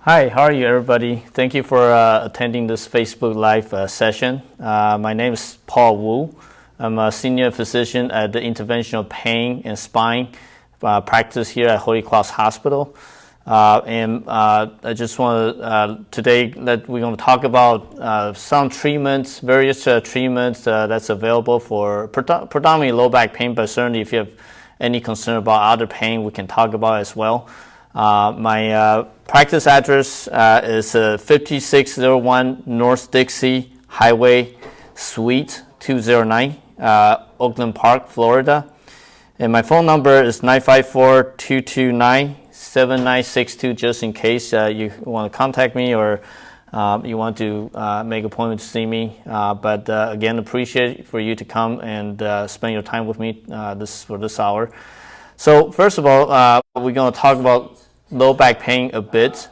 Hi, how are you, everybody? Thank you for attending this Facebook Live session. My name is Paul Wu. I'm a senior physician at the Interventional Pain and Spine practice here at Holy Cross Hospital. I just want to, today that we're going to talk about some treatments, various treatments that's available for predominantly low back pain, but certainly if you have any concern about other pain, we can talk about it as well. My practice address is 5601 North Dixie Highway, Suite 209, Oakland Park, Florida. And my phone number is 954-229-7962, just in case you want to contact me or you want to make an appointment to see me. But again, appreciate for you to come and spend your time with me for this hour. So first of all, we're going to talk about low back pain a bit.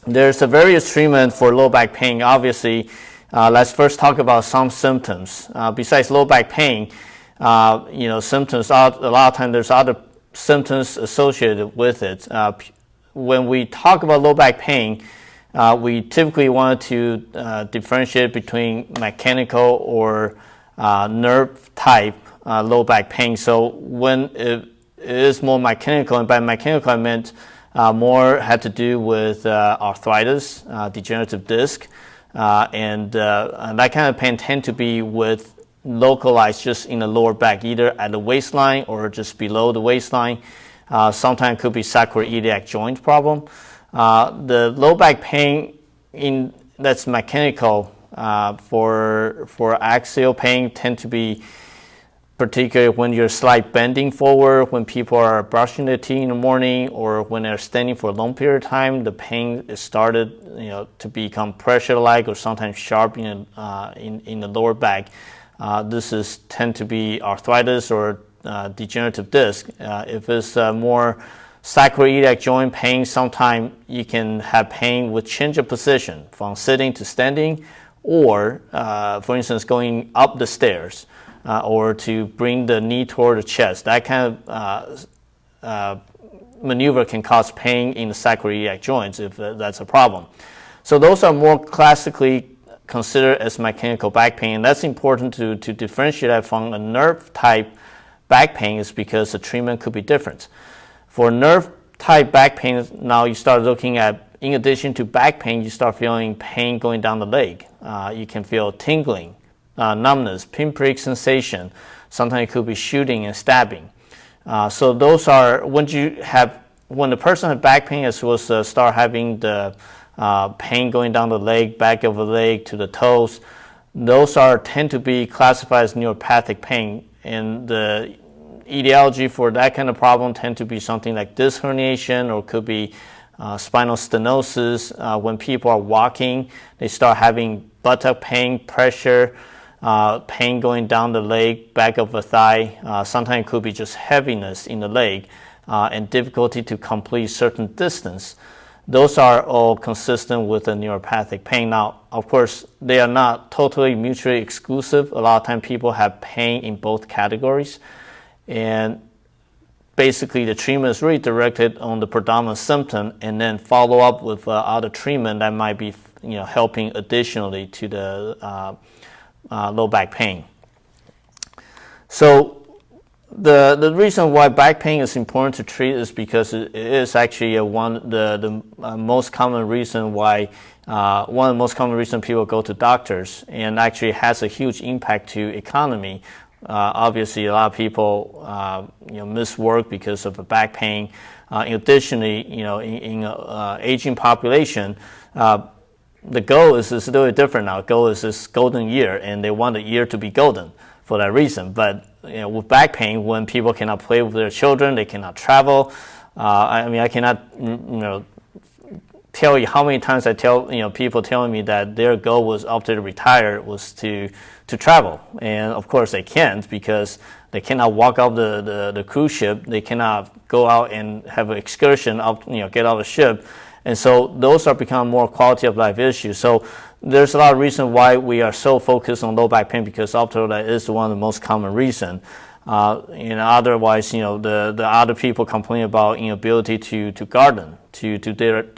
There's a various treatment for low back pain. Obviously, let's first talk about some symptoms. Besides low back pain, symptoms, a lot of times there's other symptoms associated with it. When we talk about low back pain, we typically want to differentiate between mechanical or nerve type low back pain. So when it is more mechanical, and by mechanical I meant more had to do with arthritis, degenerative disc, and that kind of pain tend to be with localized just in the lower back, either at the waistline or just below the waistline. Sometimes it could be sacroiliac joint problem. The low back pain that's mechanical for axial pain tend to be particularly when you're slight bending forward, when people are brushing their teeth in the morning, or when they're standing for a long period of time, the pain is started, to become pressure-like or sometimes sharp in the lower back. This tend to be arthritis or degenerative disc. If it's more sacroiliac joint pain, sometimes you can have pain with change of position from sitting to standing, or for instance, going up the stairs. Or to bring the knee toward the chest. That kind of maneuver can cause pain in the sacroiliac joints if that's a problem. So those are more classically considered as mechanical back pain. And that's important to differentiate that from a nerve type back pain, is because the treatment could be different. For nerve type back pain, now you start looking at, in addition to back pain, you start feeling pain going down the leg. You can feel tingling, numbness, pinprick sensation. Sometimes it could be shooting and stabbing. So those are when the person has back pain, as well as start having the pain going down the leg, back of the leg to the toes. Those tend to be classified as neuropathic pain, and the etiology for that kind of problem tend to be something like disc herniation, or could be spinal stenosis. When people are walking, they start having buttock pain, pressure, pain going down the leg, back of the thigh. Sometimes it could be just heaviness in the leg and difficulty to complete certain distance. Those are all consistent with the neuropathic pain. Now, of course, they are not totally mutually exclusive. A lot of times people have pain in both categories. And basically the treatment is really directed on the predominant symptom, and then follow up with other treatment that might be helping additionally to the low back pain. So the reason why back pain is important to treat is because it is actually one of the most common reason why one of the most common reasons people go to doctors, and actually has a huge impact to economy. Obviously, a lot of people miss work because of the back pain. Additionally, in aging population, the goal is a little bit different now. The goal is this golden year, and they want the year to be golden for that reason. But with back pain, when people cannot play with their children, they cannot travel. I cannot tell you how many times I tell people telling me that their goal was, after they retire, was to travel, and of course they can't, because they cannot walk off the cruise ship. They cannot go out and have an excursion up, get off the ship. And so those are becoming more quality of life issues. So there's a lot of reason why we are so focused on low back pain, because after all, that is one of the most common reasons. Otherwise, the other people complain about inability to garden, to do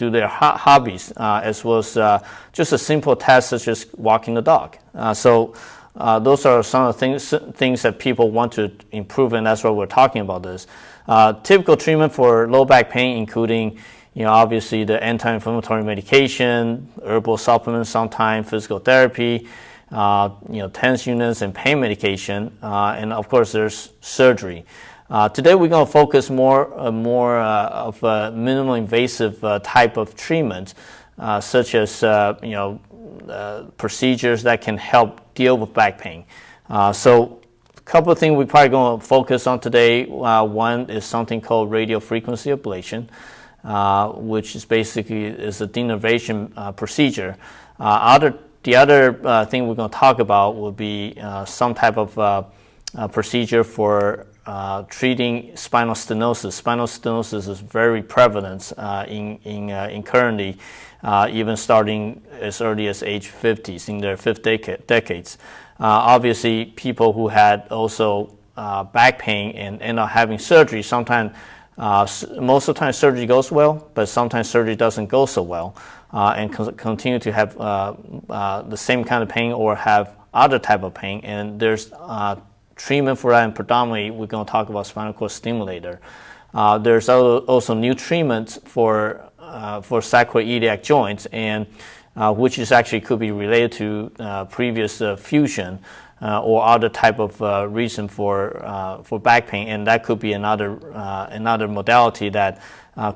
their hobbies, as well as just a simple task such as walking the dog. So those are some of the things that people want to improve, and that's why we're talking about this. Typical treatment for low back pain, including obviously the anti-inflammatory medication, herbal supplements, sometimes physical therapy, TENS units and pain medication, and of course there's surgery. Today we're going to focus more of a minimal invasive type of treatment, such as procedures that can help deal with back pain. So a couple of things we're probably going to focus on today. One is something called radiofrequency ablation, which is basically a denervation procedure. The other thing we're going to talk about will be some type of procedure for treating spinal stenosis. Spinal stenosis is very prevalent in currently, even starting as early as age 50s, in their fifth decades. Obviously, people who had also back pain and end up having surgery, sometimes, most of the time surgery goes well, but sometimes surgery doesn't go so well, and continue to have the same kind of pain or have other type of pain. And there's treatment for that, and predominantly we're going to talk about spinal cord stimulator. There's also new treatments for sacroiliac joints, and which is actually could be related to previous fusion or other type of reason for back pain, and that could be another modality that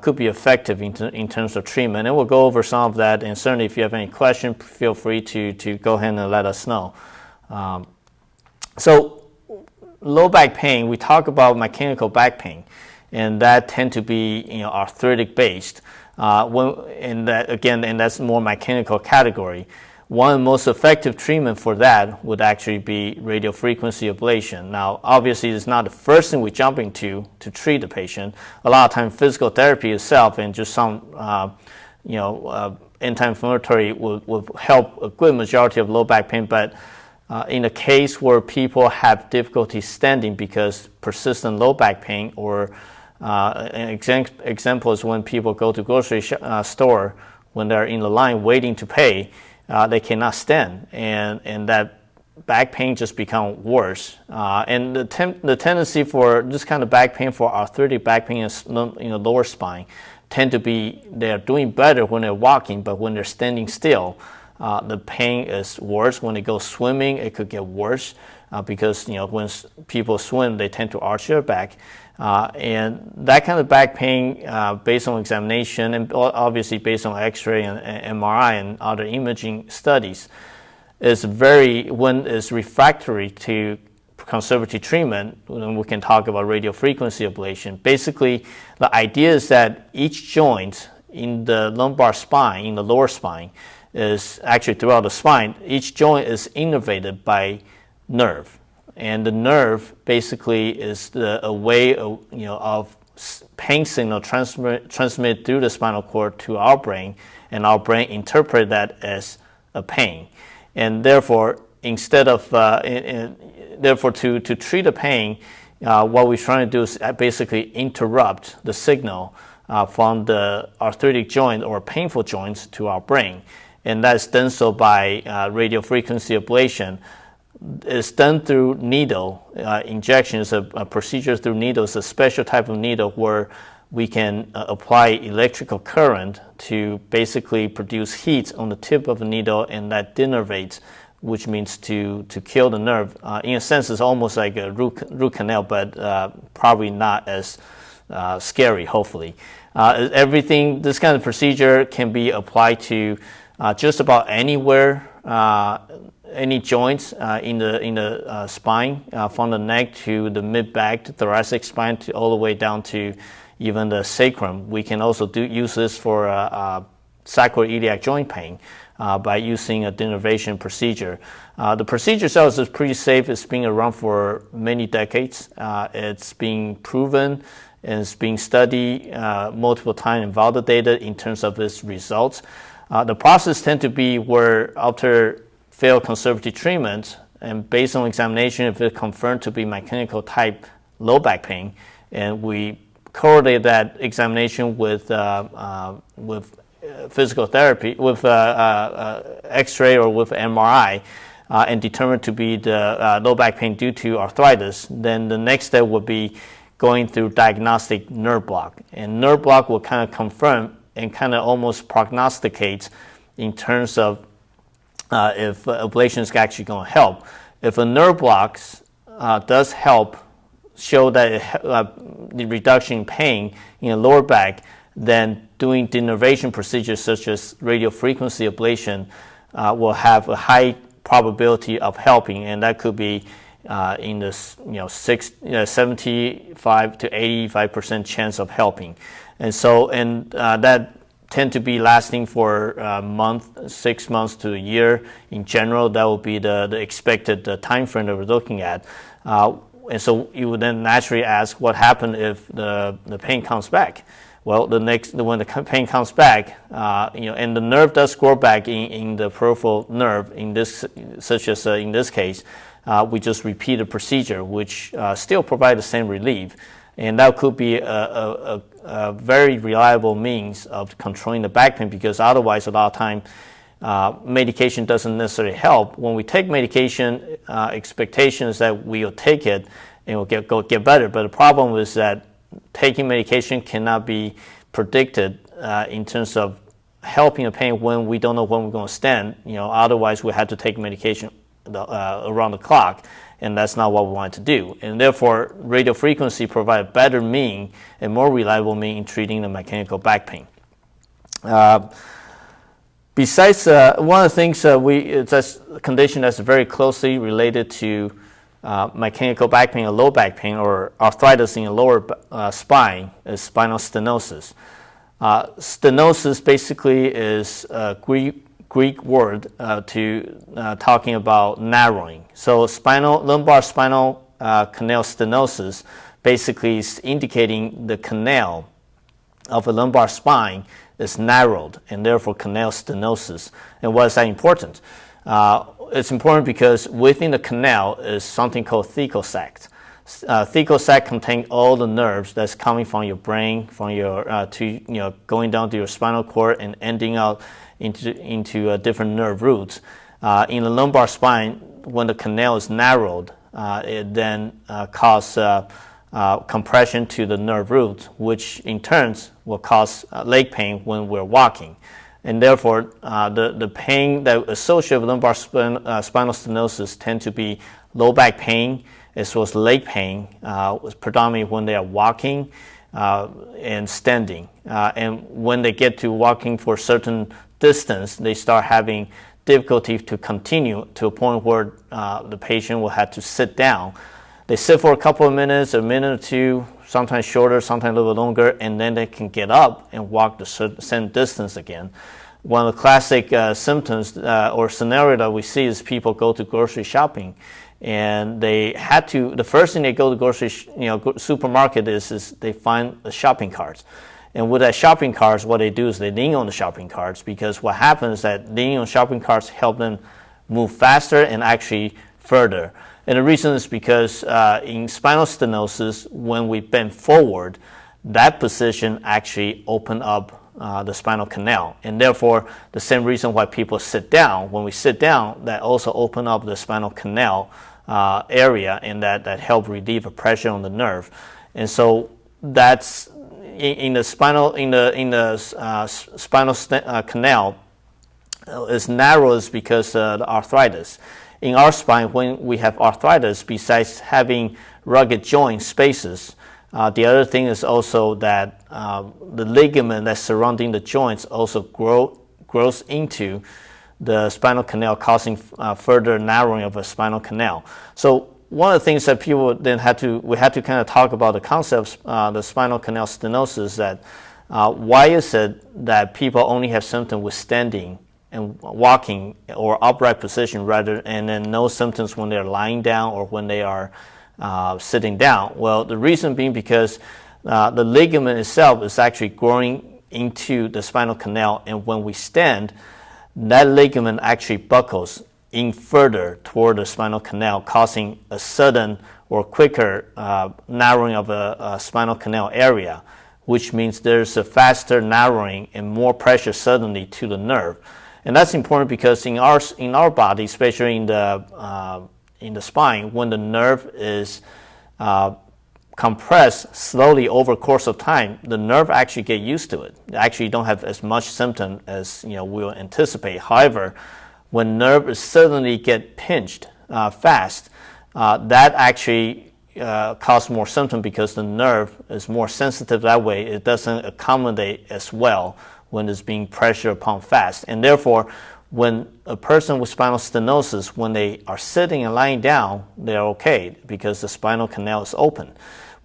could be effective in terms of treatment. And we'll go over some of that, and certainly if you have any questions, feel free to go ahead and let us know. So low back pain, we talk about mechanical back pain, and that tend to be arthritic based. And that's more mechanical category. One most effective treatment for that would actually be radiofrequency ablation. Now, obviously, it's not the first thing we jump into to treat the patient. A lot of times, physical therapy itself and just some anti-inflammatory will help a good majority of low back pain. But in a case where people have difficulty standing because persistent low back pain, or an example is when people go to grocery store, when they're in the line waiting to pay, they cannot stand, and that back pain just become worse. And the tendency for this kind of back pain, for arthritic back pain in the lower spine, tend to be they're doing better when they're walking, but when they're standing still, the pain is worse. When they go swimming, it could get worse because when people swim, they tend to arch their back. And that kind of back pain, based on examination and obviously based on X-ray and MRI and other imaging studies, is when it's refractory to conservative treatment. Then we can talk about radiofrequency ablation. Basically, the idea is that each joint in the lumbar spine, in the lower spine, is actually throughout the spine, each joint is innervated by nerve. And the nerve basically is a way of pain signal transmit through the spinal cord to our brain, and our brain interpret that as a pain. And therefore, instead of to treat the pain, what we're trying to do is basically interrupt the signal from the arthritic joint or painful joints to our brain, and that's done so by radiofrequency ablation. It's done through needle injections. A procedure through needles, a special type of needle where we can apply electrical current to basically produce heat on the tip of the needle, and that denervates, which means to kill the nerve. In a sense, it's almost like a root canal, but probably not as scary, hopefully. This kind of procedure can be applied to just about anywhere, any joints in the spine, from the neck to the mid-back, to thoracic spine, to all the way down to even the sacrum. We can also use this for sacroiliac joint pain by using a denervation procedure. The procedure itself is pretty safe. It's been around for many decades. It's being proven and it's being studied multiple times and validated in terms of its results. The process tends to be where after failed conservative treatment, And based on examination, if it's confirmed to be mechanical type low back pain, and we correlate that examination with physical therapy, with X-ray or with MRI, and determined to be the low back pain due to arthritis, then the next step would be going through diagnostic nerve block. And nerve block will kind of confirm and kind of almost prognosticate in terms of if ablation is actually going to help. If a nerve block does help show that the reduction in pain in the lower back, then doing denervation procedures such as radiofrequency ablation will have a high probability of helping, and that could be in the 75 to 85% chance of helping. And so, that tend to be lasting for a month, 6 months to a year. In general, that will be the expected time frame that we're looking at. And so you would then naturally ask, what happened if the pain comes back? Well, when the pain comes back, and the nerve does grow back in the peripheral nerve, in this case, we just repeat the procedure, which still provide the same relief. And that could be a very reliable means of controlling the back pain, because otherwise, a lot of time, medication doesn't necessarily help. When we take medication, expectation is that we'll take it and we'll get better. But the problem is that taking medication cannot be predicted in terms of helping the pain when we don't know when we're going to stand. Otherwise, we had to take medication around the clock, and that's not what we want to do. And therefore, radiofrequency provides a better mean and more reliable mean in treating the mechanical back pain. Besides, one of the things that's a condition that's very closely related to mechanical back pain or low back pain or arthritis in the lower spine is spinal stenosis. Stenosis basically is a Greek word talking about narrowing. So lumbar spinal canal stenosis basically is indicating the canal of a lumbar spine is narrowed, and therefore canal stenosis. And why is that important? It's important because within the canal is something called thecal sac. Thecal sac contains all the nerves that's coming from your brain, from your going down to your spinal cord and ending up into different nerve roots. In the lumbar spine, when the canal is narrowed, it then causes compression to the nerve roots, which in turn will cause leg pain when we're walking. And therefore, the pain that associated with lumbar spinal stenosis tend to be low back pain as well as leg pain, predominantly when they are walking and standing. And when they get to walking for a certain distance, they start having difficulty to continue to a point where the patient will have to sit down. They sit for a couple of minutes, a minute or two, sometimes shorter, sometimes a little bit longer, and then they can get up and walk the same distance again. One of the classic symptoms or scenario that we see is people go to grocery shopping, and the first thing they go to supermarket is they find the shopping carts. And with that shopping carts, what they do is they lean on the shopping carts, because what happens is that leaning on shopping carts help them move faster and actually further. And the reason is because in spinal stenosis, when we bend forward, that position actually opens up the spinal canal. And therefore, the same reason why people sit down. When we sit down, that also opens up the spinal canal area, and that help relieve the pressure on the nerve. And so that's in the spinal canal is narrows because of the arthritis. In our spine, when we have arthritis, besides having rugged joint spaces, the other thing is also that the ligament that's surrounding the joints also grows into the spinal canal, causing further narrowing of the spinal canal. So one of the things that people then we had to kind of talk about the concept of the spinal canal stenosis, that why is it that people only have symptoms with standing and walking or upright position and then no symptoms when they're lying down or when they are sitting down? Well, the reason being because the ligament itself is actually growing into the spinal canal, and when we stand, that ligament actually buckles in further toward the spinal canal, causing a sudden or quicker narrowing of a spinal canal area, which means there's a faster narrowing and more pressure suddenly to the nerve. And that's important because in our body, especially in the spine, when the nerve is compressed slowly over course of time, the nerve actually get used to it. Actually, you don't have as much symptom as we'll anticipate. However, when nerve is suddenly get pinched fast, that actually cause more symptom because the nerve is more sensitive that way. It doesn't accommodate as well when it's being pressure upon fast. And therefore, when a person with spinal stenosis, when they are sitting and lying down, they're okay because the spinal canal is open.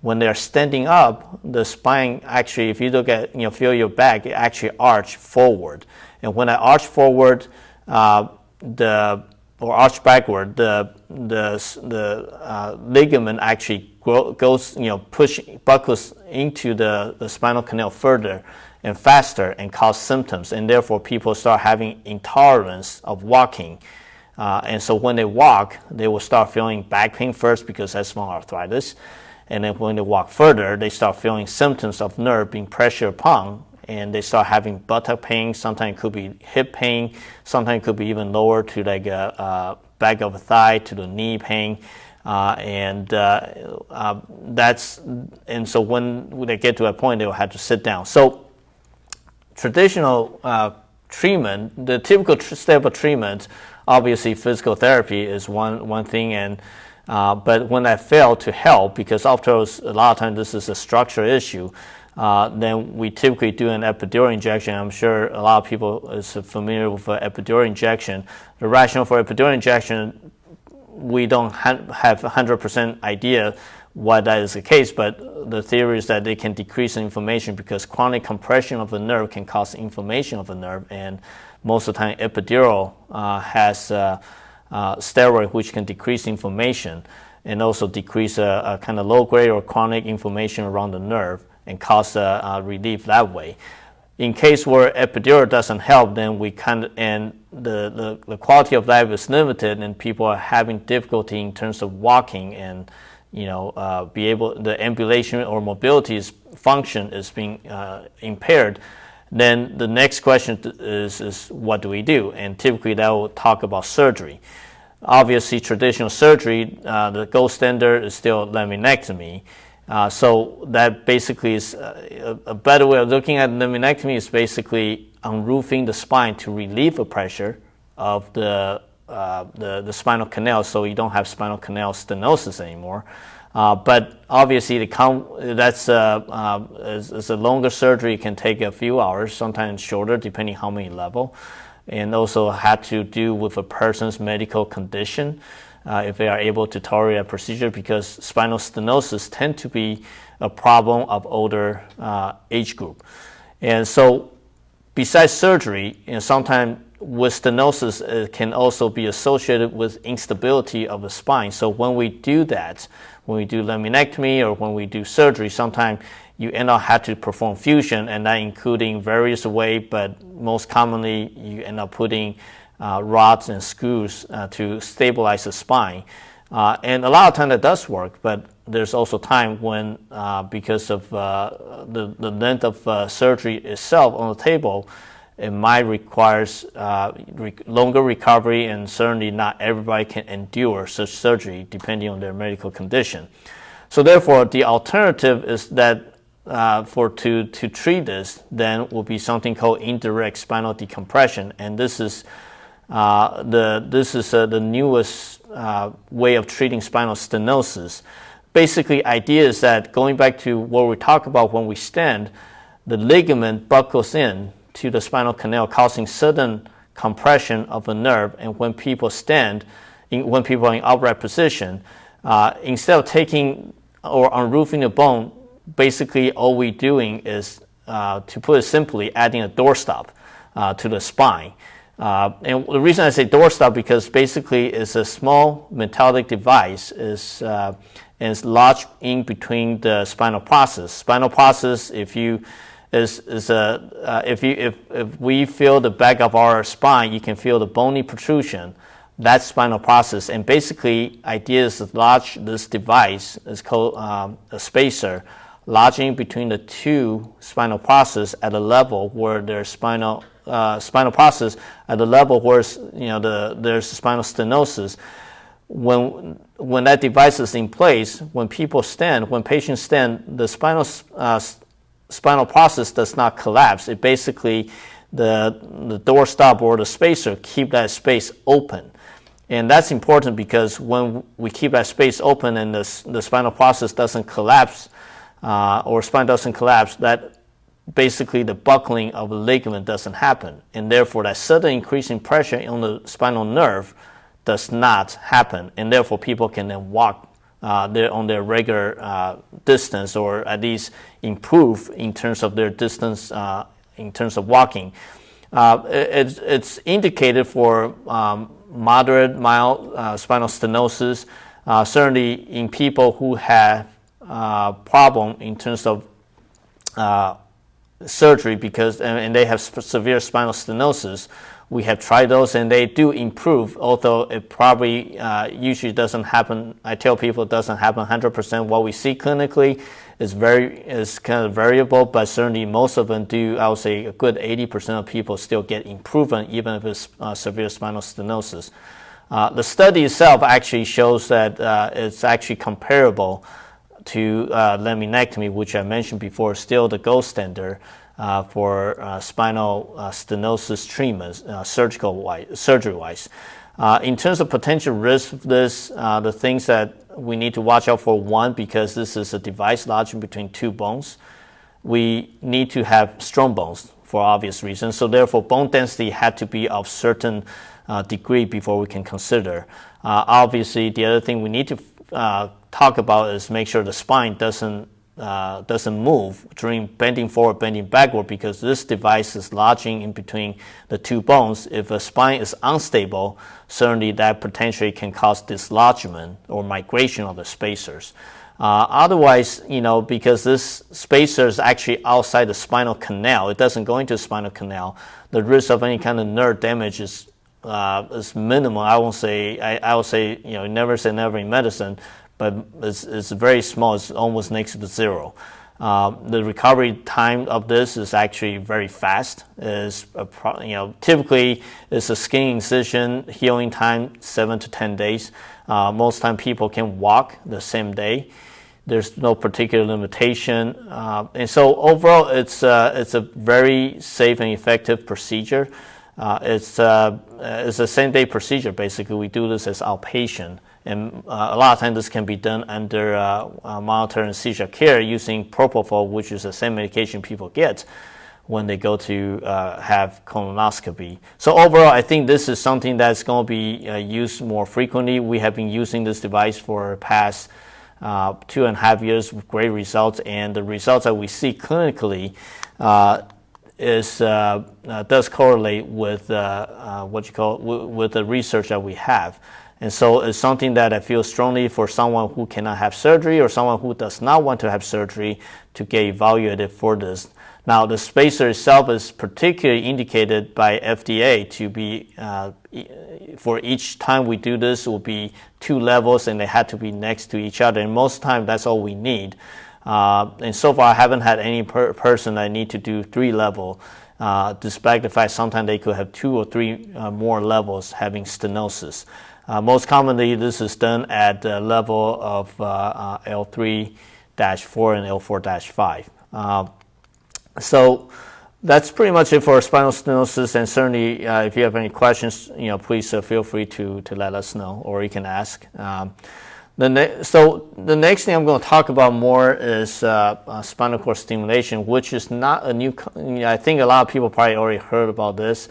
When they're standing up, the spine actually, if you look at, feel your back, it actually arch forward. And when I arch forward, or arch backward, the ligament actually goes, buckles into the spinal canal further and faster and cause symptoms. And therefore, people start having intolerance of walking. And so when they walk, they will start feeling back pain first because that's small arthritis. And then when they walk further, they start feeling symptoms of nerve being pressure upon, and they start having buttock pain. Sometimes it could be hip pain. Sometimes it could be even lower to like a back of a thigh to the knee pain. And so when they get to that point, they will have to sit down. So traditional treatment, the typical step of treatment, obviously physical therapy is one thing, and but when that failed to help, because after all, a lot of times this is a structural issue, then we typically do an epidural injection. I'm sure a lot of people is familiar with epidural injection. The rationale for epidural injection, we don't have 100% idea why that is the case, but the theory is that they can decrease inflammation because chronic compression of the nerve can cause inflammation of the nerve, and most of the time epidural has steroid which can decrease inflammation and also decrease a kind of low-grade or chronic inflammation around the nerve and cause relief that way. In case where epidural doesn't help, then the quality of life is limited and people are having difficulty in terms of walking and the ambulation or mobility function is being impaired. Then the next question is what do we do? And typically that will talk about surgery. Obviously, traditional surgery, the gold standard is still laminectomy. So that basically is a better way of looking at laminectomy is basically unroofing the spine to relieve the pressure of the spinal canal, so you don't have spinal canal stenosis anymore. But obviously, that's a longer surgery. It can take a few hours, sometimes shorter, depending how many level, and also have to do with a person's medical condition. If they are able to tolerate a procedure, because spinal stenosis tend to be a problem of older age group. And so besides surgery, sometimes with stenosis, it can also be associated with instability of the spine. So when we do that, when we do laminectomy or when we do surgery, sometimes you end up have to perform fusion, and that including various ways, but most commonly you end up putting rods and screws to stabilize the spine. And a lot of time that does work, but there's also time when, because of the length of surgery itself on the table, it might require longer recovery, and certainly not everybody can endure such surgery depending on their medical condition. So therefore, the alternative is that to treat this then will be something called indirect spinal decompression, and this is the newest way of treating spinal stenosis. Basically, idea is that going back to what we talked about when we stand, the ligament buckles in to the spinal canal, causing sudden compression of the nerve. And when people stand, when people are in upright position, instead of taking or unroofing the bone, basically all we're doing is, to put it simply, adding a doorstop to the spine. And the reason I say doorstop, because basically it's a small metallic device, is lodged in between the spinal process. Spinal process, if we feel the back of our spine, you can feel the bony protrusion that spinal process. And basically, idea is to lodge this device, it's called a spacer, lodging between the two spinal process at a level where there's spinal process at the level where there's spinal stenosis. When that device is in place, when patients stand, the spinal process does not collapse. It basically, the doorstop or the spacer keep that space open. And that's important because when we keep that space open and the spinal process doesn't collapse, or spine doesn't collapse, that basically the buckling of the ligament doesn't happen. And therefore, that sudden increase in pressure on the spinal nerve does not happen. And therefore, people can then walk on their regular distance, or at least improve in terms of their distance in terms of walking. It's indicated for moderate, mild spinal stenosis, certainly in people who have problem in terms of surgery and they have severe spinal stenosis. We have tried those and they do improve, although it probably usually doesn't happen. I tell people it doesn't happen 100%. What we see clinically is kind of variable, but certainly most of them do. I would say a good 80% of people still get improvement even if it's severe spinal stenosis. The study itself actually shows that it's actually comparable to laminectomy, which I mentioned before, still the gold standard for spinal stenosis treatments, surgery-wise. In terms of potential risk of this, the things that we need to watch out for, one, because this is a device lodging between two bones, we need to have strong bones for obvious reasons. So therefore, bone density had to be of certain degree before we can consider. Obviously, the other thing we need to talk about is make sure the spine doesn't move during bending forward, bending backward, because this device is lodging in between the two bones. If a spine is unstable, certainly that potentially can cause dislodgement or migration of the spacers. Otherwise, because this spacer is actually outside the spinal canal, it doesn't go into the spinal canal, the risk of any kind of nerve damage is minimal. I would say, never say never in medicine, but it's very small. It's almost next to zero. The recovery time of this is actually very fast. Typically it's a skin incision, healing time 7 to 10 days. Most time people can walk the same day. There's no particular limitation, and so overall it's a very safe and effective procedure. It's a same-day procedure. Basically, we do this as outpatient, and a lot of times this can be done under monitoring seizure care using propofol, which is the same medication people get when they go to have colonoscopy. So overall, I think this is something that's going to be used more frequently. We have been using this device for the past 2.5 years with great results, and the results that we see clinically does correlate with with the research that we have. And so it's something that I feel strongly for someone who cannot have surgery or someone who does not want to have surgery to get evaluated for this. Now, the spacer itself is particularly indicated by FDA to be, for each time we do this, will be 2 levels and they had to be next to each other. And most of the time, that's all we need. And so far, I haven't had any person that need to do 3 level, despite the fact sometimes they could have 2 or 3 more levels having stenosis. Most commonly, this is done at the level of L3-4 and L4-5. So that's pretty much it for spinal stenosis. And certainly, if you have any questions, please feel free to let us know, or you can ask. So the next thing I'm going to talk about more is spinal cord stimulation, which is not a new. I think a lot of people probably already heard about this,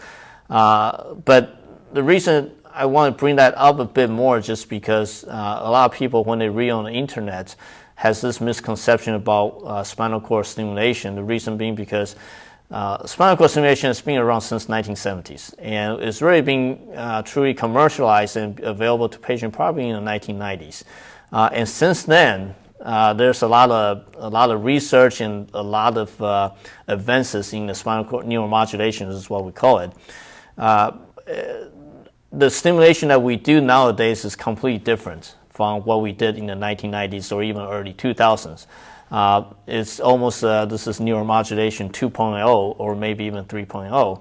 but the reason I want to bring that up a bit more is just because a lot of people, when they read on the internet, has this misconception about spinal cord stimulation. The reason being because spinal cord stimulation has been around since 1970s, and it's really been truly commercialized and available to patients probably in the 1990s. And since then, there's a lot of research and a lot of advances in the spinal cord neuromodulation, is what we call it. the stimulation that we do nowadays is completely different from what we did in the 1990s or even early 2000s. It's almost, this is neuromodulation 2.0 or maybe even 3.0.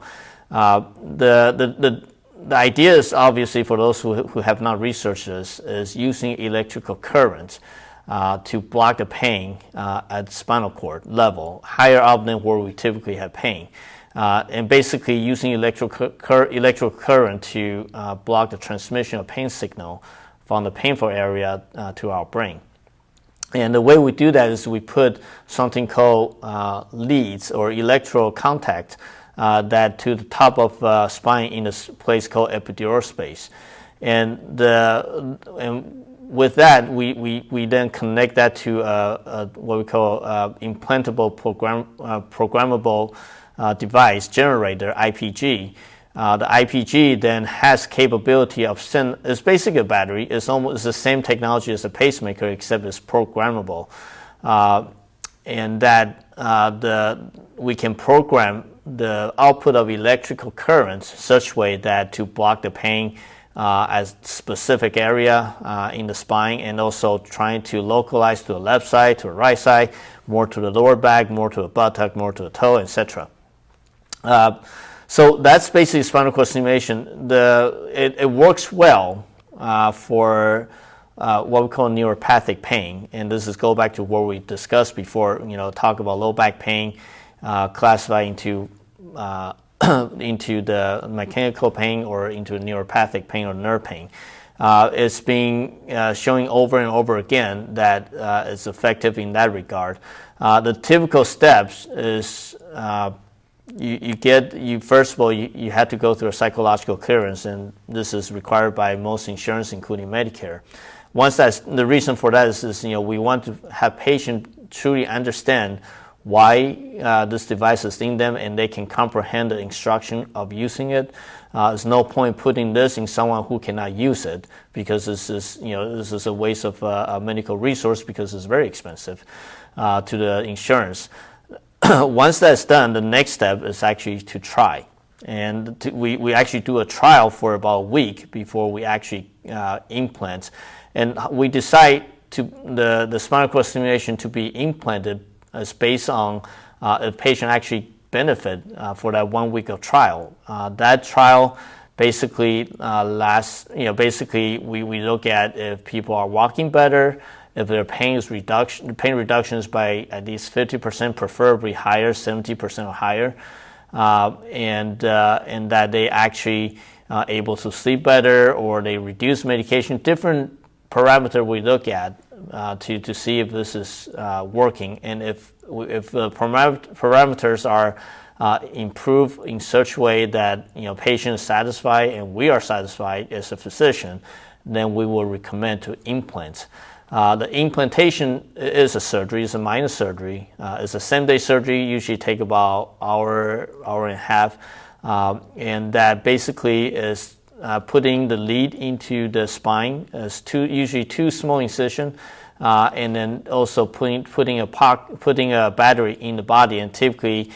The idea is obviously, for those who have not researched this, is using electrical current to block the pain at spinal cord level, higher up than where we typically have pain. And basically using electrical current to block the transmission of pain signal from the painful area to our brain. And the way we do that is we put something called leads or electrode contact that to the top of spine in a place called epidural space. And with that, we then connect that to what we call implantable programmable device generator, IPG. The IPG then has capability of it's basically a battery. It's almost the same technology as a pacemaker, except it's programmable, and that we can program the output of electrical currents such way that to block the pain as specific area in the spine, and also trying to localize to the left side, to the right side, more to the lower back, more to the buttock, more to the toe, etc. So that's basically spinal cord stimulation. It works well for what we call neuropathic pain, and this is go back to what we discussed before. Talk about low back pain, classify into the mechanical pain or into neuropathic pain or nerve pain. It's being showing over and over again that it's effective in that regard. The typical steps is first of all you have to go through a psychological clearance, and this is required by most insurance, including Medicare. Once the reason for that is we want to have patients truly understand why this device is in them, and they can comprehend the instruction of using it. There's no point putting this in someone who cannot use it, because this is a waste of a medical resource, because it's very expensive to the insurance. Once that's done, the next step is actually to try, and we actually do a trial for about a week before we actually implant, and we decide to the spinal cord stimulation to be implanted is based on if patient actually benefit for that 1 week of trial. That trial basically lasts. Basically we look at if people are walking better, if their pain reduction is by at least 50%, preferably higher, 70% or higher, and that they actually able to sleep better, or they reduce medication. Different parameter we look at to see if this is working, and if the parameters are improved in such a way that patient is satisfied and we are satisfied as a physician, then we will recommend to implant. The implantation is a surgery. It's a minor surgery. It's a same-day surgery. Usually take about hour and a half, and that basically is putting the lead into the spine. It's usually two small incision, and then also putting a battery in the body. And typically,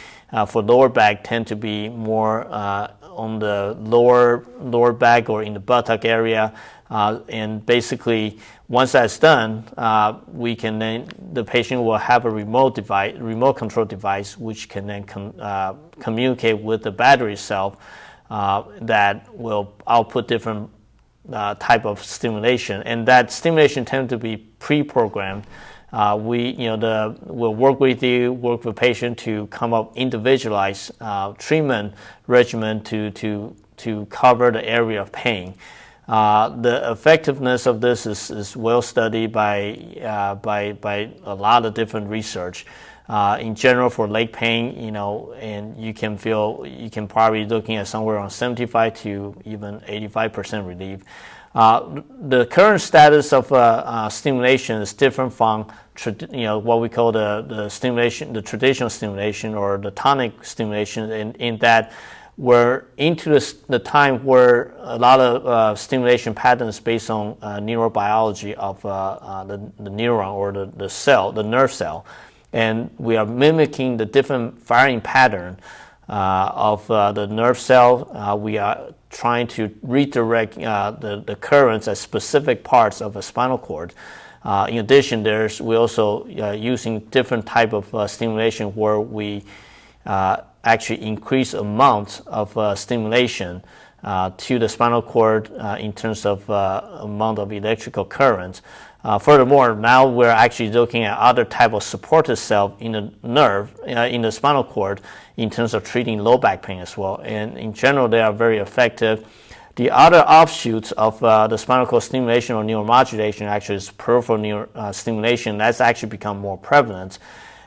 for lower back, tend to be more on the lower back or in the buttock area. And basically, once that's done, the patient will have a remote control device, which can then communicate with the battery itself, that will output different type of stimulation, and that stimulation tends to be pre-programmed. We'll work with the patient to come up individualized treatment regimen to cover the area of pain. The effectiveness of this is well studied by a lot of different research. In general, for leg pain, and you can probably looking at somewhere around 75 to even 85% relief. The current status of stimulation is different from what we call the stimulation, the traditional stimulation or the tonic stimulation, in that we're into the time where a lot of stimulation patterns based on neurobiology of the neuron or the nerve cell, and we are mimicking the different firing pattern of the nerve cell. We are trying to redirect the currents at specific parts of the spinal cord. In addition, we're also using different type of stimulation where we actually increase amount of stimulation to the spinal cord in terms of amount of electrical current. Furthermore, now we're actually looking at other type of supportive cell in the nerve, in the spinal cord, in terms of treating low back pain as well. And in general, they are very effective. The other offshoots of the spinal cord stimulation or neuromodulation actually is peripheral stimulation. That's actually become more prevalent.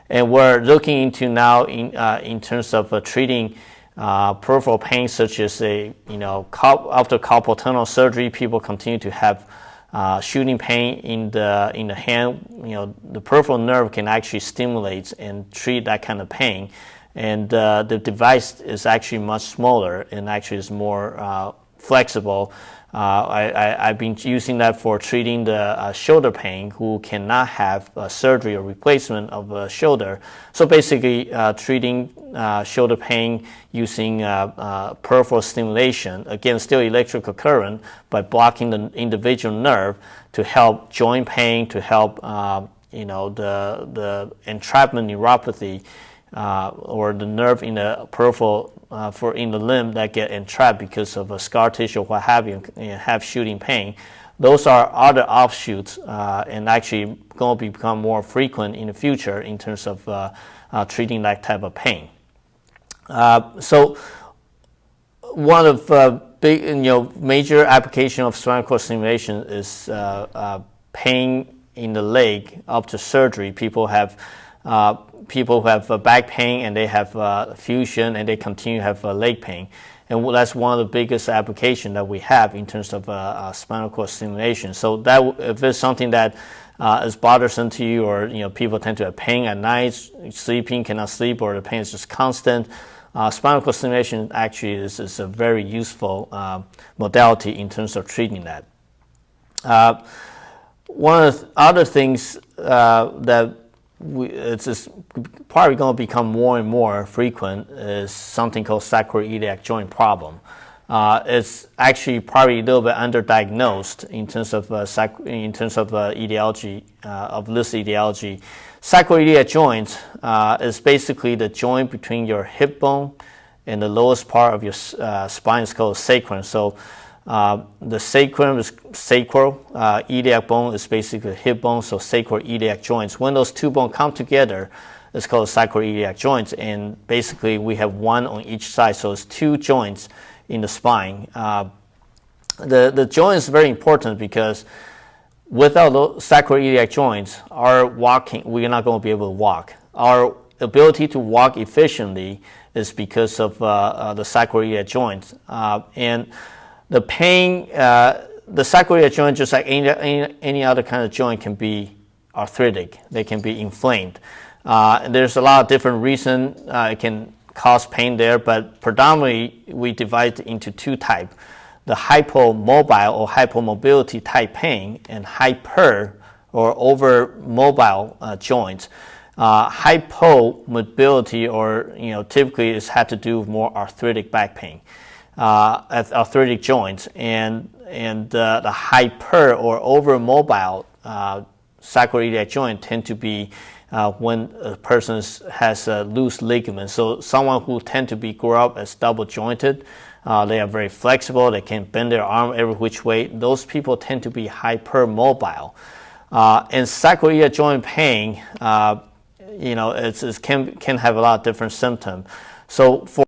And we're looking into now in terms of treating peripheral pain, such as after carpal tunnel surgery, people continue to have shooting pain in the hand. The peripheral nerve can actually stimulate and treat that kind of pain, and the device is actually much smaller and actually is more flexible. I've been using that for treating the shoulder pain who cannot have surgery or replacement of a shoulder. So basically treating shoulder pain using peripheral stimulation, again still electrical current, but blocking the individual nerve to help joint pain, to help the entrapment neuropathy or the nerve in the peripheral in the limb that get entrapped because of a scar tissue or what have you, and have shooting pain. Those are other offshoots and actually going to become more frequent in the future in terms of treating that type of pain. So one of major application of spinal cord stimulation is pain in the leg after surgery. People who have back pain and they have fusion and they continue to have leg pain, and that's one of the biggest applications that we have in terms of spinal cord stimulation. So that if it's something that is bothersome to you, or people tend to have pain at night, sleeping, cannot sleep, or the pain is just constant, spinal cord stimulation actually is a very useful modality in terms of treating that. One of the other things that it's probably going to become more and more frequent is something called sacroiliac joint problem. It's actually probably a little bit underdiagnosed in terms of etiology of this etiology. Sacroiliac joint is basically the joint between your hip bone and the lowest part of your spine is called sacrum. So the sacrum is sacral, iliac bone is basically hip bone, so sacroiliac joints. When those two bones come together, it's called sacroiliac joints, and basically we have one on each side, so it's two joints in the spine. The joint is very important because without those sacroiliac joints, we're not going to be able to walk. Our ability to walk efficiently is because of the sacroiliac joints, and the pain, the sacroiliac joint, just like any other kind of joint, can be arthritic. They can be inflamed. There's a lot of different reasons it can cause pain there, but predominantly we divide it into two types: the hypomobile or hypomobility type pain, and hyper or overmobile joints. Hypomobility, or typically it's had to do with more arthritic back pain. Arthritic joints, and the hyper or overmobile sacroiliac joint tend to be when a person has a loose ligament. So someone who tend to grow up as double jointed, they are very flexible, they can bend their arm every which way. Those people tend to be hypermobile. And sacroiliac joint pain, it can have a lot of different symptoms. So for